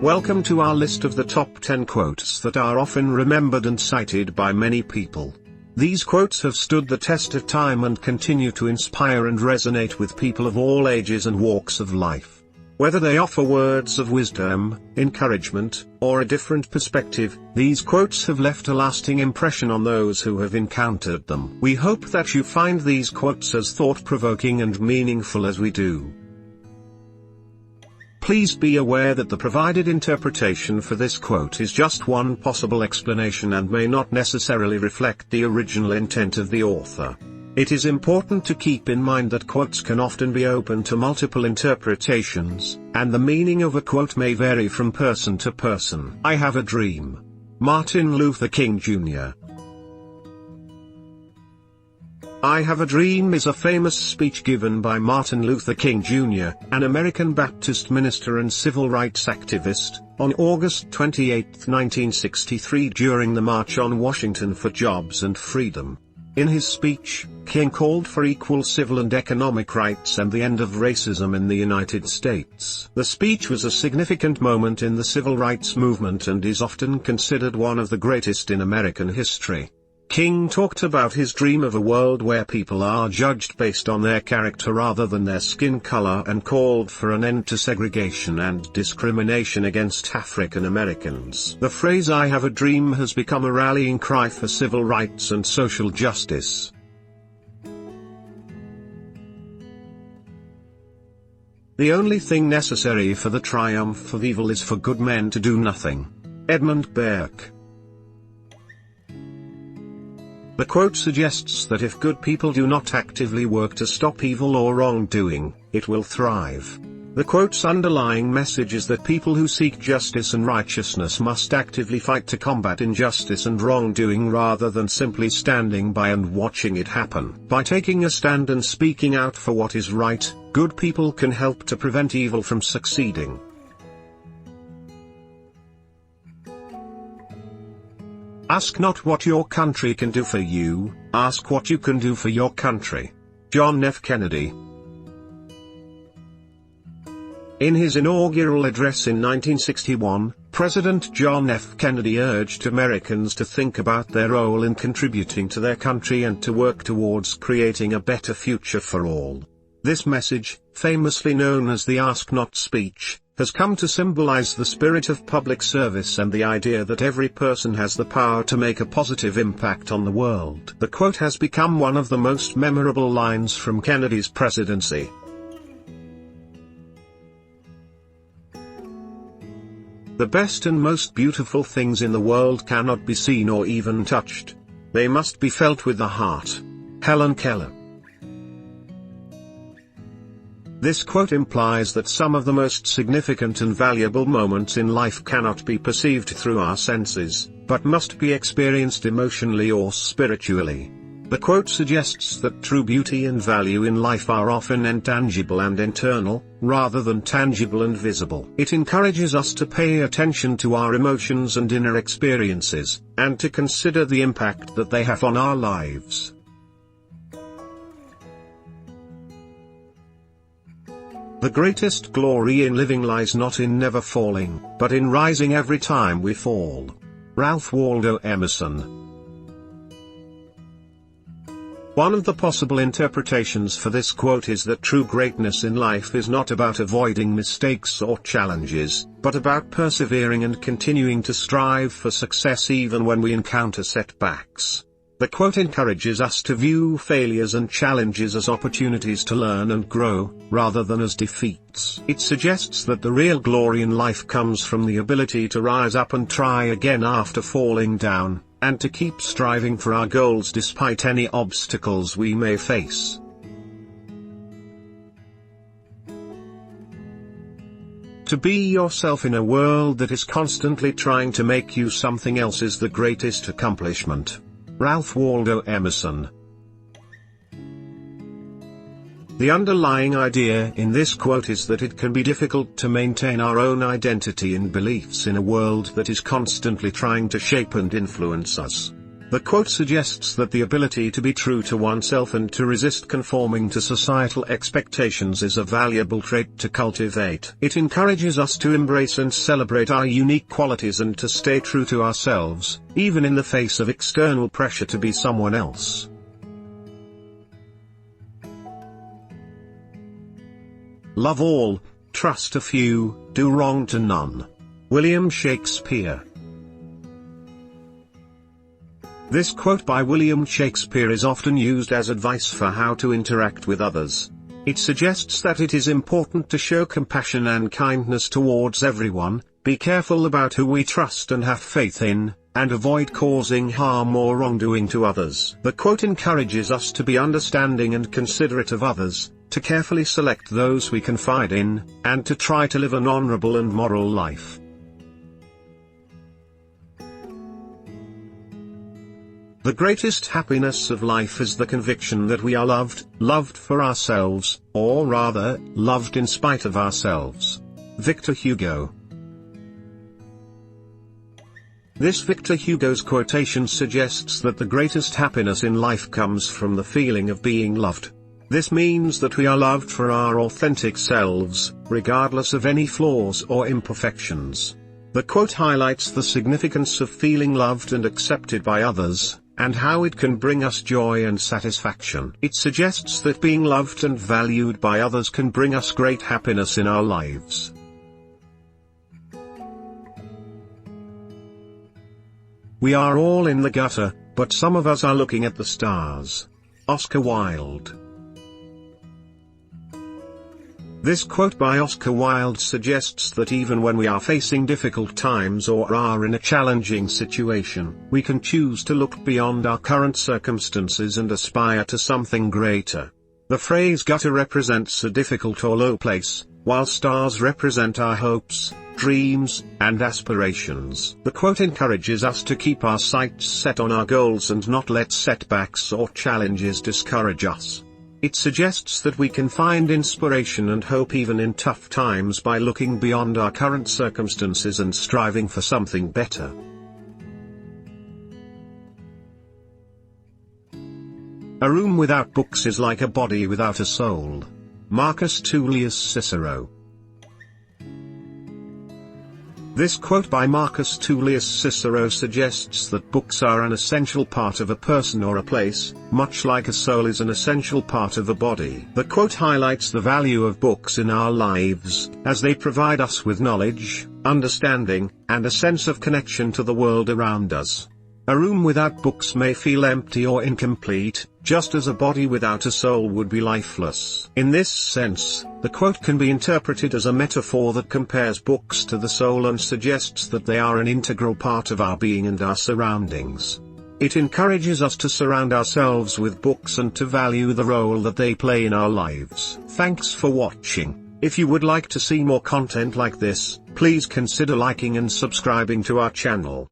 Welcome to our list of the top 10 quotes that are often remembered and cited by many people. These quotes have stood the test of time and continue to inspire and resonate with people of all ages and walks of life. Whether they offer words of wisdom, encouragement, or a different perspective, these quotes have left a lasting impression on those who have encountered them. We hope that you find these quotes as thought-provoking and meaningful as we do. Please be aware that the provided interpretation for this quote is just one possible explanation and may not necessarily reflect the original intent of the author. It is important to keep in mind that quotes can often be open to multiple interpretations, and the meaning of a quote may vary from person to person. I have a dream. Martin Luther King Jr. I have a dream is a famous speech given by Martin Luther King Jr., an American Baptist minister and civil rights activist, on August 28, 1963 during the March on Washington for Jobs and Freedom. In his speech, King called for equal civil and economic rights and the end of racism in the United States. The speech was a significant moment in the civil rights movement and is often considered one of the greatest in American history. King talked about his dream of a world where people are judged based on their character rather than their skin color and called for an end to segregation and discrimination against African Americans. The phrase "I have a dream" has become a rallying cry for civil rights and social justice. The only thing necessary for the triumph of evil is for good men to do nothing. Edmund Burke. The quote suggests that if good people do not actively work to stop evil or wrongdoing, it will thrive. The quote's underlying message is that people who seek justice and righteousness must actively fight to combat injustice and wrongdoing rather than simply standing by and watching it happen. By taking a stand and speaking out for what is right, good people can help to prevent evil from succeeding. Ask not what your country can do for you, ask what you can do for your country. John F. Kennedy. In his inaugural address in 1961, President John F. Kennedy urged Americans to think about their role in contributing to their country and to work towards creating a better future for all. This message, famously known as the Ask Not speech, has come to symbolize the spirit of public service and the idea that every person has the power to make a positive impact on the world. The quote has become one of the most memorable lines from Kennedy's presidency. The best and most beautiful things in the world cannot be seen or even touched. They must be felt with the heart. Helen Keller. This quote implies that some of the most significant and valuable moments in life cannot be perceived through our senses, but must be experienced emotionally or spiritually. The quote suggests that true beauty and value in life are often intangible and internal, rather than tangible and visible. It encourages us to pay attention to our emotions and inner experiences, and to consider the impact that they have on our lives. The greatest glory in living lies not in never falling, but in rising every time we fall. Ralph Waldo Emerson. One of the possible interpretations for this quote is that true greatness in life is not about avoiding mistakes or challenges, but about persevering and continuing to strive for success even when we encounter setbacks. The quote encourages us to view failures and challenges as opportunities to learn and grow, rather than as defeats. It suggests that the real glory in life comes from the ability to rise up and try again after falling down, and to keep striving for our goals despite any obstacles we may face. To be yourself in a world that is constantly trying to make you something else is the greatest accomplishment. Ralph Waldo Emerson. The underlying idea in this quote is that it can be difficult to maintain our own identity and beliefs in a world that is constantly trying to shape and influence us. The quote suggests that the ability to be true to oneself and to resist conforming to societal expectations is a valuable trait to cultivate. It encourages us to embrace and celebrate our unique qualities and to stay true to ourselves, even in the face of external pressure to be someone else. Love all, trust a few, do wrong to none. William Shakespeare. This quote by William Shakespeare is often used as advice for how to interact with others. It suggests that it is important to show compassion and kindness towards everyone, be careful about who we trust and have faith in, and avoid causing harm or wrongdoing to others. The quote encourages us to be understanding and considerate of others, to carefully select those we confide in, and to try to live an honorable and moral life. The greatest happiness of life is the conviction that we are loved, loved for ourselves, or rather, loved in spite of ourselves. Victor Hugo. This Victor Hugo's quotation suggests that the greatest happiness in life comes from the feeling of being loved. This means that we are loved for our authentic selves, regardless of any flaws or imperfections. The quote highlights the significance of feeling loved and accepted by others, and how it can bring us joy and satisfaction. It suggests that being loved and valued by others can bring us great happiness in our lives. We are all in the gutter, but some of us are looking at the stars. Oscar Wilde. This quote by Oscar Wilde suggests that even when we are facing difficult times or are in a challenging situation, we can choose to look beyond our current circumstances and aspire to something greater. The phrase gutter represents a difficult or low place, while stars represent our hopes, dreams, and aspirations. The quote encourages us to keep our sights set on our goals and not let setbacks or challenges discourage us. It suggests that we can find inspiration and hope even in tough times by looking beyond our current circumstances and striving for something better. A room without books is like a body without a soul. Marcus Tullius Cicero. This quote by Marcus Tullius Cicero suggests that books are an essential part of a person or a place, much like a soul is an essential part of a body. The quote highlights the value of books in our lives, as they provide us with knowledge, understanding, and a sense of connection to the world around us. A room without books may feel empty or incomplete, just as a body without a soul would be lifeless. In this sense, the quote can be interpreted as a metaphor that compares books to the soul and suggests that they are an integral part of our being and our surroundings. It encourages us to surround ourselves with books and to value the role that they play in our lives. Thanks for watching. If you would like to see more content like this, please consider liking and subscribing to our channel.